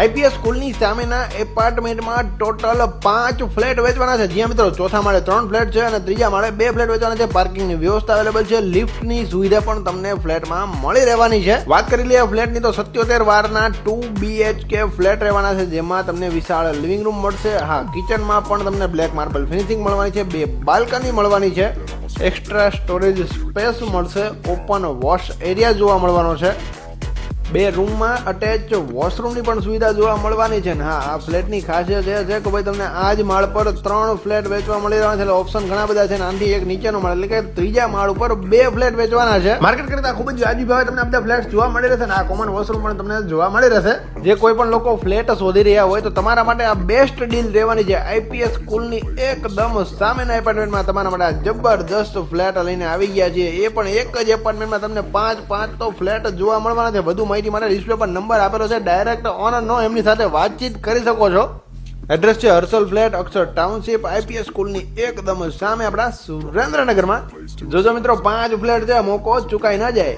IPS સ્કૂલની સામેના એપાર્ટમેન્ટમાં ટોટલ 5 ફ્લેટ વેચવાના છે. જ્યાં મિત્રો ચોથા માળે 3 ફ્લેટ છે અને ત્રીજા માળે 2 ફ્લેટ વેચવાના છે. પાર્કિંગની વ્યવસ્થા અવેલેબલ છે. લિફ્ટની સુવિધા પણ તમને ફ્લેટમાં મળી રહેવાની છે. વાત કરી લઈએ ફ્લેટની તો 77 વારના 2 BHK ફ્લેટ રહેવાના છે, જેમાં તમને વિશાળ લિવિંગ રૂમ મળશે. હા, કિચનમાં પણ તમને બ્લેક માર્બલ ફિનિશિંગ મળવાની છે. 2 બાલ્કની મળવાની છે. એક્સ્ટ્રા સ્ટોરેજ સ્પેસ મળશે. ઓપન વોશ એરિયા જોવા મળવાનો છે. 2 રૂમમાં અટેચ વોશરૂમની પણ સુવિધા જોવા મળવાની છે. હા, આ ફ્લેટની ખાસિયત એ છે કે ભાઈ તમને આ જ માળ પર 3 ફ્લેટ વેચવા મળી રહ્યા છે. એટલે ઓપ્શન ઘણા બધા છે. આનાથી એક નીચેનો માળ એટલે કે ત્રીજા માળ ઉપર 2 ફ્લેટ વેચવાના છે. માર્કેટ કરતા ખૂબ જ વાજબી ભાવે તમને આ બધા ફ્લેટ જોવા મળી રહેશે. આ કોમન વોશરૂમ પણ તમને જોવા મળી રહેશે. જે કોઈ પણ લોકો ફ્લેટ શોધી રહ્યા હોય તો તમારા માટે આ બેસ્ટ ડીલ રહેવાની છે. આઈપીએસ સ્કૂલની એકદમ સામેના એપાર્ટમેન્ટમાં તમારા માટે આ જબરદસ્ત ફ્લેટ લઈને આવી ગયા છે. એ પણ એક જ એપાર્ટમેન્ટમાં તમને 5 તો ફ્લેટ જોવા મળવાના છે. વધુ માહિતી માટે ડિસ્પ્લે પર નંબર આપેલો છે. ડાયરેક્ટ ઓનરનો એમની સાથે વાતચીત કરી શકો છો. એડ્રેસ છે હર્ષલ ફ્લેટ, અક્ષર ટાઉનશીપ, આઈપીએસ સ્કૂલની એકદમ સામે આપણા સુરેન્દ્રનગરમાં. જોજો મિત્રો, 5 ફ્લેટ છે, મોકો ચુકાઈ ના જાય.